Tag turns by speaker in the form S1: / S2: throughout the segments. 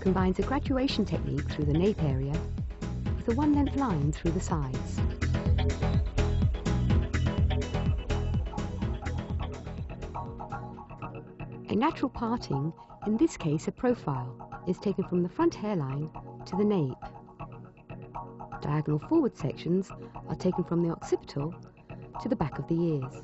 S1: combines a graduation technique through the nape area with a one-length line through the sides. A natural parting, in this case a profile, is taken from the front hairline to the nape. Diagonal forward sections are taken from the occipital to the back of the ears.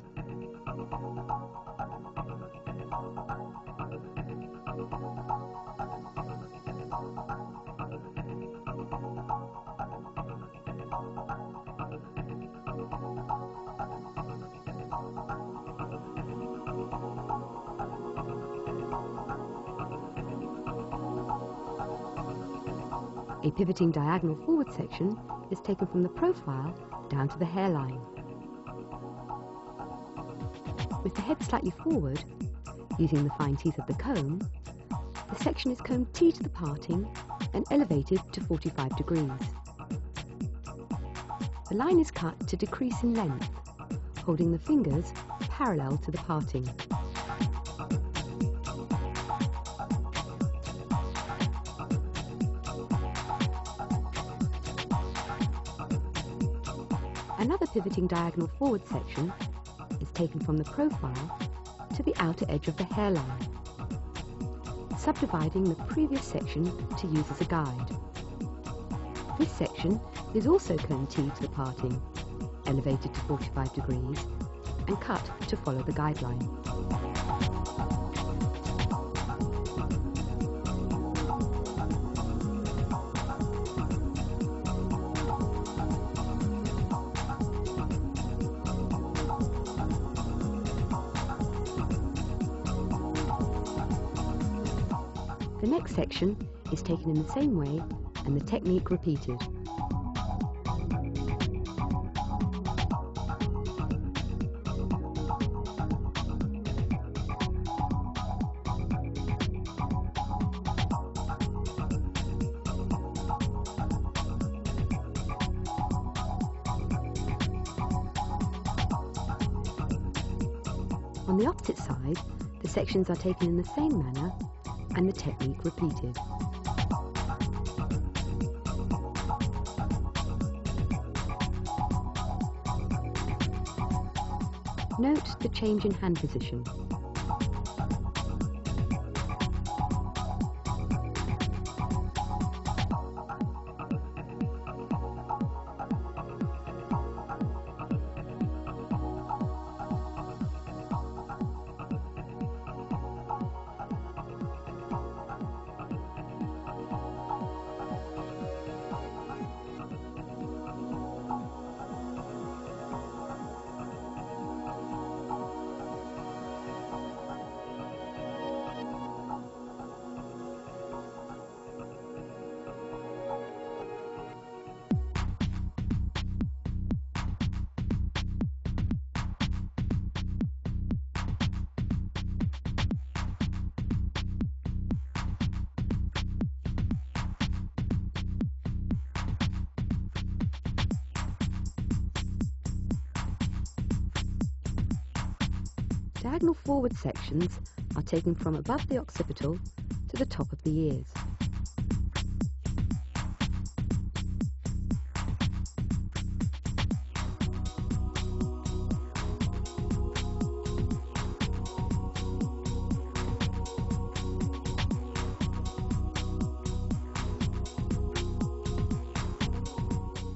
S1: A pivoting diagonal forward section is taken from the profile down to the hairline. With the head slightly forward, using the fine teeth of the comb, the section is combed T to the parting and elevated to 45 degrees. The line is cut to decrease in length, holding the fingers parallel to the parting. Another pivoting diagonal forward section is taken from the profile to the outer edge of the hairline, subdividing the previous section to use as a guide. This section is also combed T to the parting, elevated to 45 degrees, and cut to follow the guideline. The next section is taken in the same way and the technique repeated. On the opposite side, the sections are taken in the same manner and the technique repeated. Note the change in hand position. Diagonal forward sections are taken from above the occipital to the top of the ears.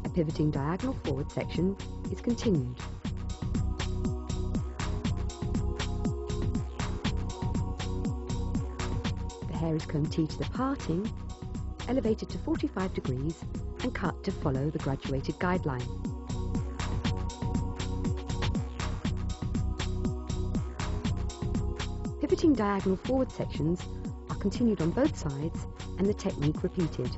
S1: A pivoting diagonal forward section is continued. The hair is combed T to the parting, elevated to 45 degrees and cut to follow the graduated guideline. Pivoting diagonal forward sections are continued on both sides and the technique repeated.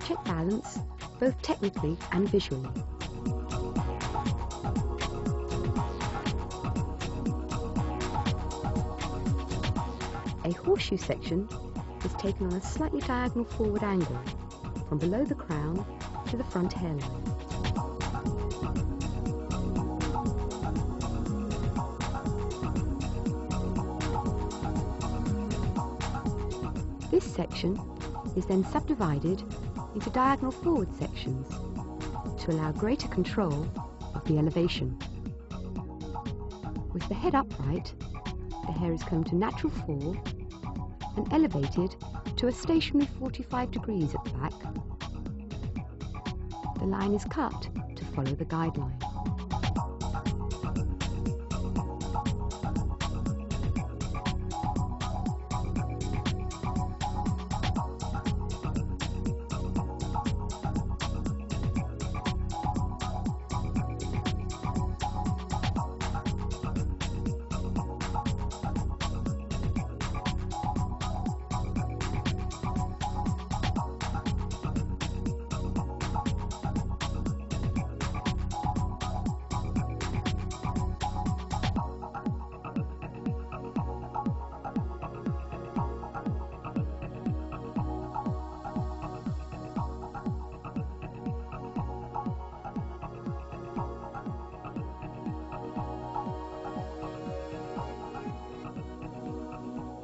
S1: Check balance, both technically and visually. A horseshoe section is taken on a slightly diagonal forward angle from below the crown to the front hairline. This section is then subdivided into diagonal forward sections to allow greater control of the elevation. With the head upright, the hair is combed to natural fall and elevated to a stationary 45 degrees at the back. The line is cut to follow the guideline.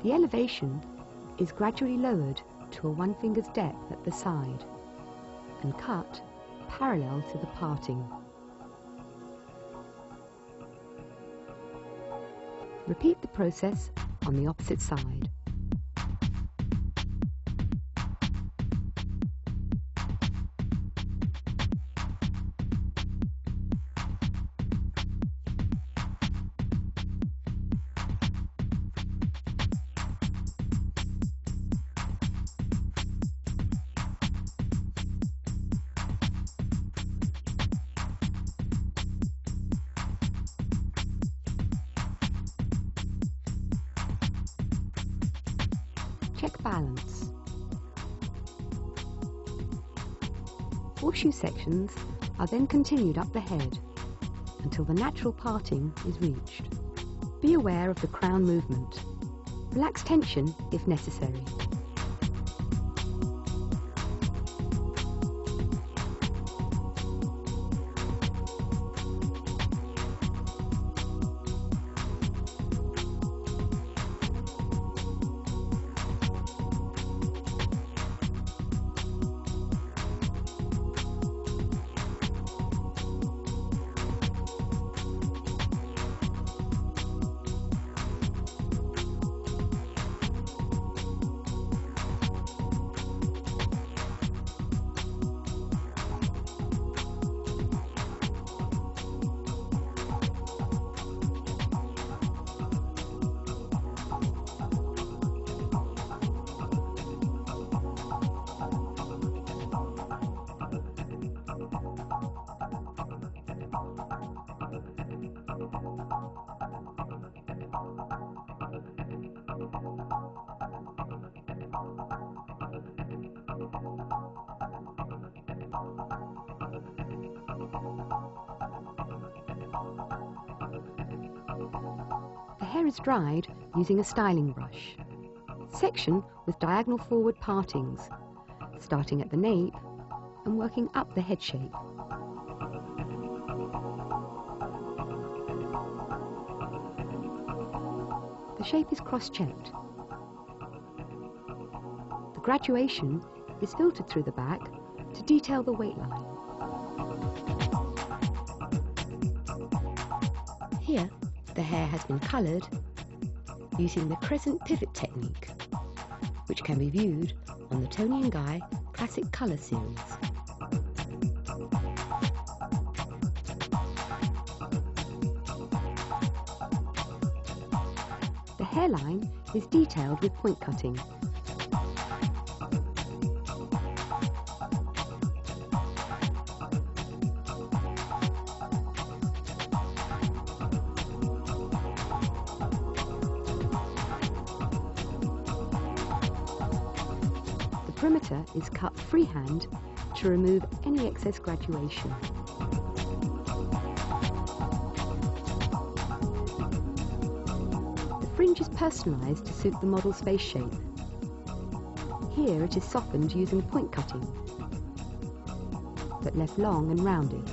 S1: The elevation is gradually lowered to a 1 finger's depth at the side and cut parallel to the parting. Repeat the process on the opposite side. Check balance. Horseshoe sections are then continued up the head until the natural parting is reached. Be aware of the crown movement. Relax tension if necessary. The hair is dried using a styling brush. Section with diagonal forward partings, starting at the nape and working up the head shape. The shape is cross-checked. The graduation is filtered through the back to detail the weight line. Here, the hair has been coloured using the crescent pivot technique, which can be viewed on the Toni&Guy Classic Colour series. The hairline is detailed with point cutting. The perimeter is cut freehand to remove any excess graduation. The fringe is personalised to suit the model's face shape. Here it is softened using point cutting, but left long and rounded.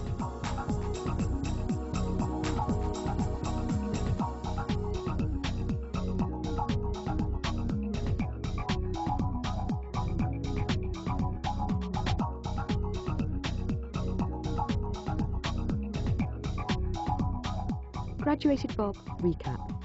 S1: Graduated bob recap.